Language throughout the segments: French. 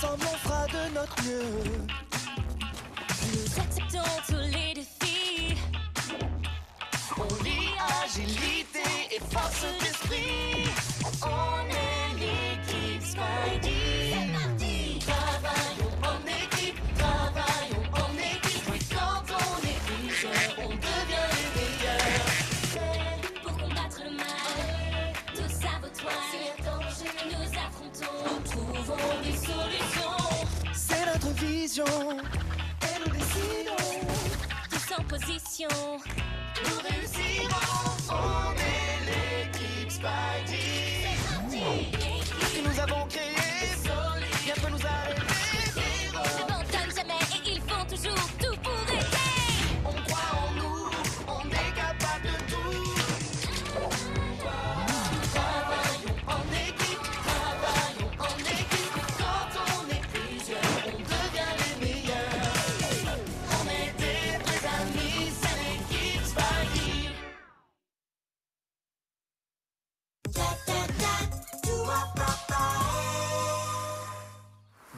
Ensemble on fera de notre mieux. Nous acceptons tous les défis. On lie agilité et force d'esprit. On est l'équipe Spidey. C'est parti. Travaillons en équipe, travaillons en équipe. Et quand on est plusieurs, on devient les meilleurs. Pour combattre le mal, tous à vos toiles. Nous affrontons, nous trouvons des solutions. C'est notre vision et nous décidons. Tous en position. Nous réussirons. On est l'équipe Spidey. Et nous avons créé. Rien peut nous arrêter. N'abandonnent jamais et ils font toujours tout pour aider. On croit en nous. On est capable de tout. Travaillons en équipe. Travaillons en équipe. Quand on est plusieurs, on devient les meilleurs. On est des vrais amis. C'est l'équipe Spidey.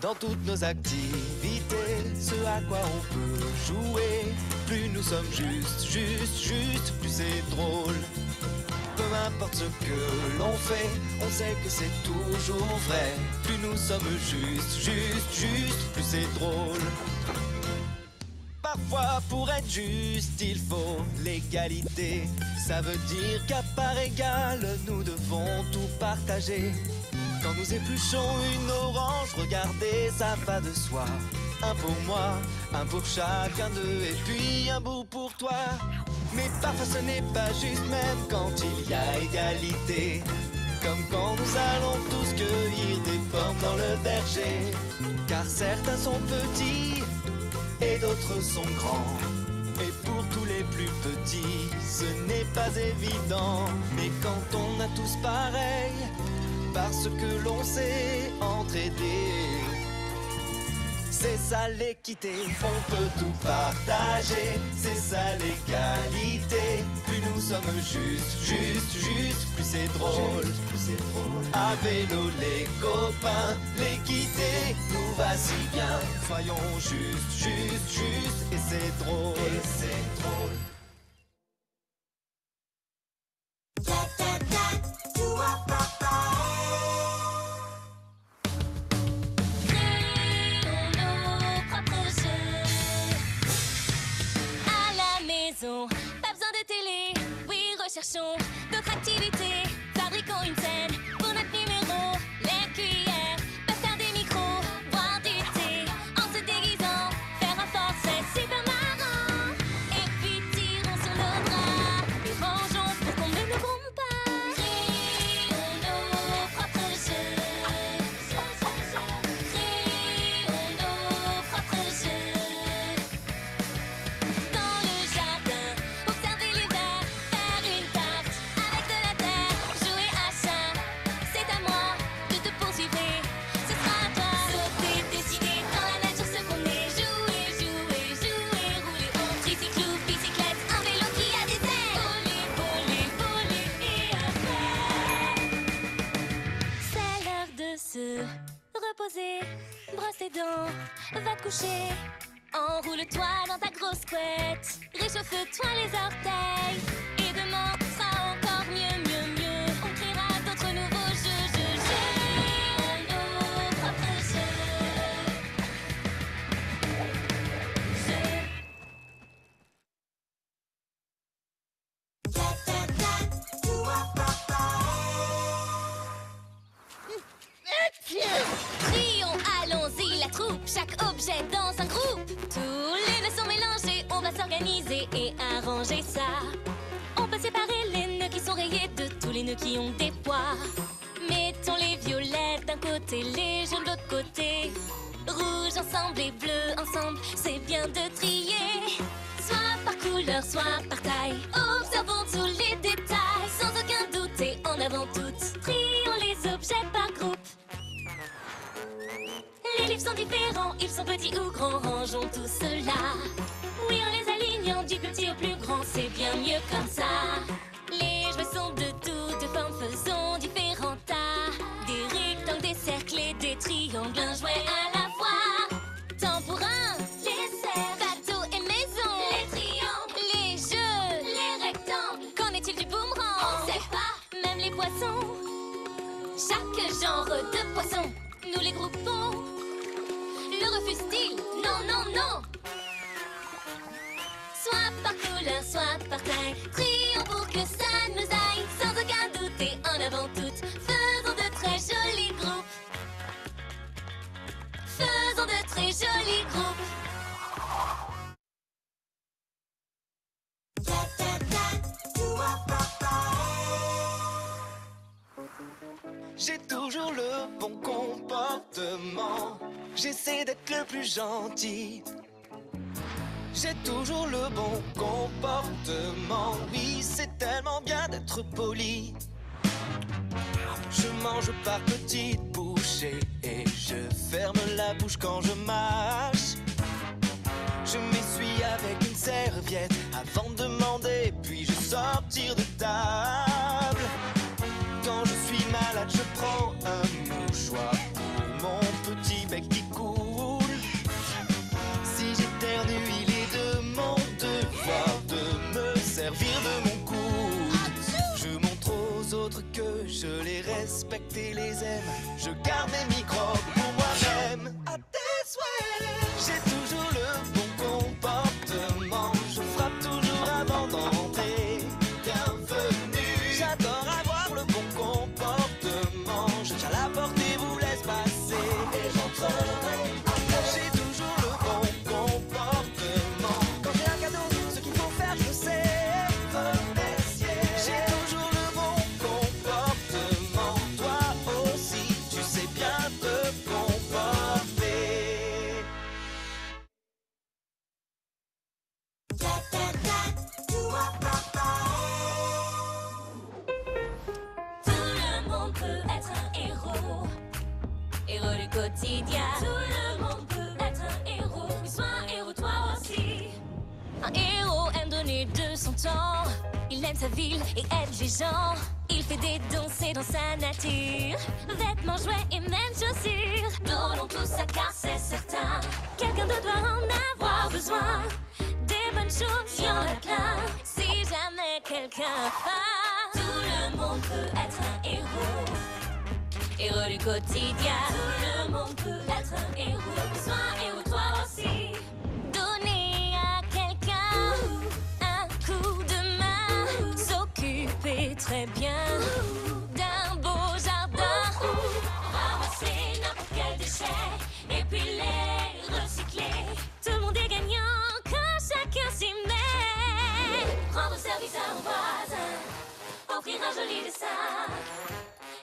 Dans toutes nos activités, ce à quoi on peut jouer, plus nous sommes juste, plus c'est drôle. Peu importe ce que l'on fait, on sait que c'est toujours vrai. Plus nous sommes juste, plus c'est drôle. Parfois, pour être juste, il faut l'égalité. Ça veut dire qu'à part égale, nous devons tout partager. Quand nous épluchons une orange, regardez, ça va de soi. Un pour moi, un pour chacun d'eux, et puis un bout pour toi. Mais parfois ce n'est pas juste, même quand il y a égalité. Comme quand nous allons tous cueillir des pommes dans le verger. Car certains sont petits et d'autres sont grands. Et pour tous les plus petits, ce n'est pas évident. Mais quand on a tous pareil, parce que l'on sait entraider, c'est ça l'équité. On peut tout partager, c'est ça l'égalité. Plus nous sommes juste, plus c'est drôle. À vélo les copains, l'équité nous va si bien. Soyons juste, et c'est drôle. Pas besoin de télé, oui, recherchons d'autres activités. Fabriquons une scène pour notre numéro. Les cuillères peuvent faire des micros, boire du thé en se déguisant. Faire un forfait super marrant. Et puis tirons sur nos draps et rangeons pour qu'on ne nous bombe pas. Créons nos propres jeux. Créons nos propres jeux. Reposer, brosse tes dents, va te coucher. Enroule-toi dans ta grosse couette, réchauffe-toi les orteils. Et demain sera encore mieux. On créera d'autres nouveaux jeux. Nos propres jeux. Crions, allons-y la troupe, chaque objet dans un groupe. Tous les nœuds sont mélangés, on va s'organiser et arranger ça. On peut séparer les nœuds qui sont rayés de tous les nœuds qui ont des poids. Mettons les violets d'un côté, les jaunes de l'autre côté. Rouge ensemble et bleu ensemble, c'est bien de trier. Soit par couleur, soit par taille. Observons tous les détails, sans aucun doute et en avant toutes. Trions les objets par groupe. Les livres sont différents, ils sont petits ou grands, rangeons tout cela. Oui, en les alignant du plus petit au plus grand, c'est bien mieux comme ça. Les jouets sont de toutes formes, faisons différents tas. Des rectangles, des cercles et des triangles, un jouet à la tous les groupes font. Le refuse-t-il? Non, non, non. Soit par couleur, soit par taille, prions pour que ça nous aille. Sans aucun doute et en avant toutes, faisons de très jolis groupes. Faisons de très jolis groupes. J'ai toujours le bon comportement. J'essaie d'être le plus gentil. J'ai toujours le bon comportement. Oui, c'est tellement bien d'être poli. Je mange par petites bouchées et je ferme la bouche quand je mâche. Je m'essuie avec une serviette avant de demander, puis je sortir de table. Quand je suis malade, je prends un mouchoir pour mon petit bec qui coule. Si j'éternue, il est de mon devoir de me servir de mon coude. Je montre aux autres que je les respecte et les aime. Je garde mes microbes pour moi-même. À tes souhaits. J'ai toujours le bon comportement. Je frappe toujours avant d'entrer. Bienvenue. J'adore avoir le bon comportement. Je tiens la porte et vous laisse passer. Et j'entrerai. J'ai toujours le bon comportement. Quand j'ai un cadeau, ce qu'il faut faire, je sais. Remercier. J'ai toujours le bon comportement. Toi aussi, tu sais bien te comporter. Tout le monde peut être un héros. Héros du quotidien. Tout le monde peut être un héros. Mais sois un héros toi aussi. Un héros aime donner de son temps. Il aime sa ville et aide les gens. Il fait des dons, c'est dans sa nature. Vêtements, jouets et même chaussures. Donnons tout ça car c'est certain. Quelqu'un d'autre doit en avoir besoin. Des bonnes choses, il y en a plein. Si jamais quelqu'un part, tout le monde peut être un héros. Héros du quotidien. Tout le monde peut être un héros. Sois un héros toi aussi. Donner à quelqu'un un coup de main. S'occuper très bien d'un beau jardin. Ramasser n'importe quel déchet et puis les recycler. Tout le monde est gagnant quand chacun s'y met. Rendre service à un voisin. Offrir un joli dessin.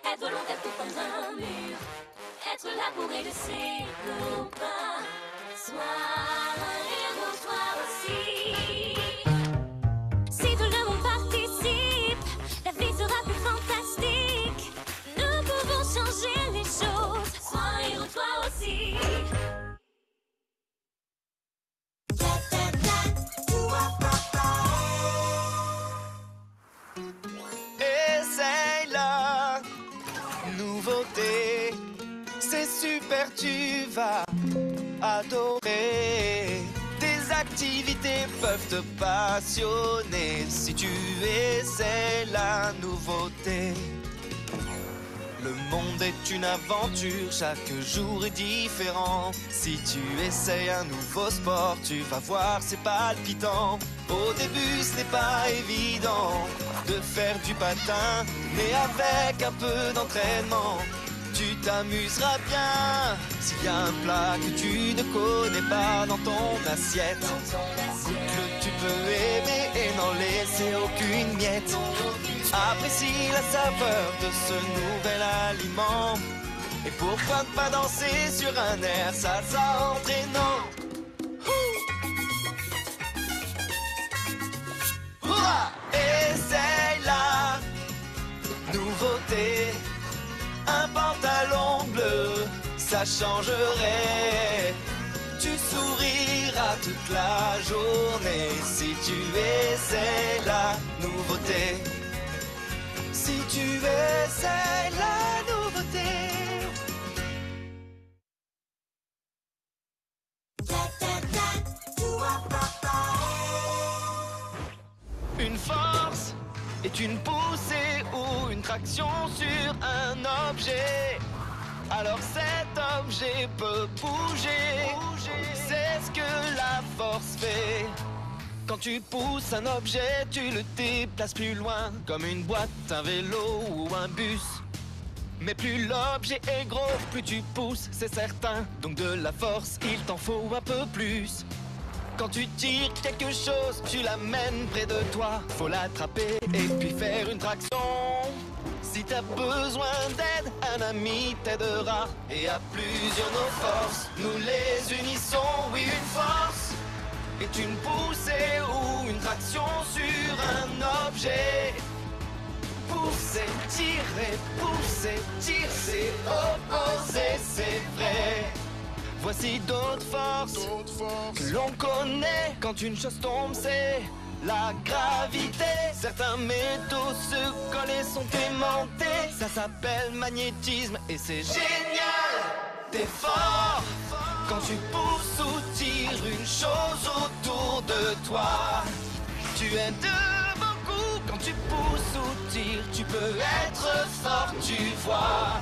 Être volontaire pour prendre un mur. Être là pour aider ses copains. Sois un héros toi aussi. Si tout le monde participe, la vie sera plus fantastique. Nous pouvons changer les choses. Sois un héros toi aussi. Essaye la nouveauté, c'est super, tu vas adorer. Tes activités peuvent te passionner si tu essaies la nouveauté. Le monde est une aventure, chaque jour est différent. Si tu essayes un nouveau sport, tu vas voir, c'est palpitant. Au début, ce n'est pas évident de faire du patin, mais avec un peu d'entraînement, tu t'amuseras bien. S'il y a un plat que tu ne connais pas dans ton assiette, que tu peux aimer et n'en laisser aucune miette. Apprécie la saveur de ce nouvel aliment. Et pourquoi ne pas danser sur un air salsa entraînant? Essaye la nouveauté. Un pantalon bleu, ça changerait. Tu souriras toute la journée si tu essaies la nouveauté. Si tu essaies la nouveauté. Une force est une poussée ou une traction sur un objet. alors cet objet peut bouger. C'est ce que la force fait. Quand tu pousses un objet, tu le déplaces plus loin, comme une boîte, un vélo ou un bus. Mais plus l'objet est gros, plus tu pousses, c'est certain. Donc de la force, il t'en faut un peu plus. Quand tu tires quelque chose, tu l'amènes près de toi. Faut l'attraper et puis faire une traction. Si t'as besoin d'aide, un ami t'aidera. Et à plusieurs nos forces, nous les unissons. Oui, une force est une poussée ou une traction sur un objet. Pousser, tirer, c'est opposé, c'est vrai. Voici d'autres forces que l'on connaît. Quand une chose tombe, c'est la gravité. Certains métaux se collent et sont aimantés. Ça s'appelle magnétisme et c'est génial. T'es fort quand tu pousses ou tires une chose autour de toi. Tu aides beaucoup quand tu pousses ou tires. Tu peux être fort, tu vois.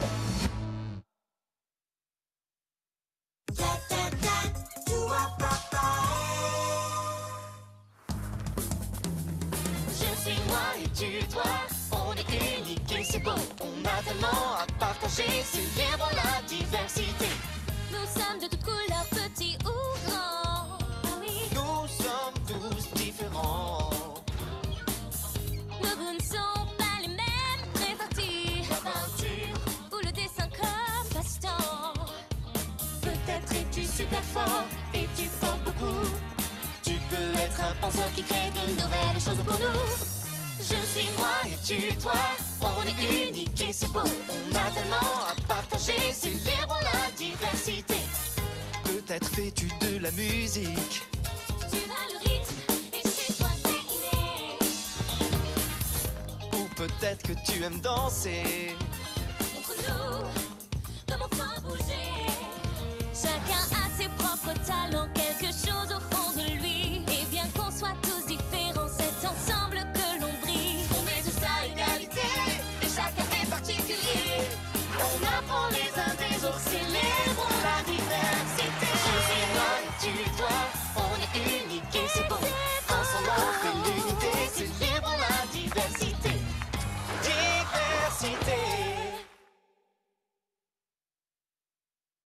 Je suis moi et tu toi, on est unique et c'est beau. On a tellement à partager, célébrons la diversité. Nous sommes de toutes couleurs, petits ou grands. Ah oui. Nous sommes tous différents. Nos goûts ne sont pas les mêmes, répartis. La peinture ou le dessin comme passe-temps. Peut-être es-tu super fort et tu portes beaucoup. Tu peux être un penseur qui crée de nouvelles choses pour nous. Je suis moi et tu toi, on est unique et c'est beau. On a tellement à partager, célébrons la diversité. Peut-être fais-tu de la musique. Tu as le rythme et c'est toi c'est inné. Ou peut-être que tu aimes danser.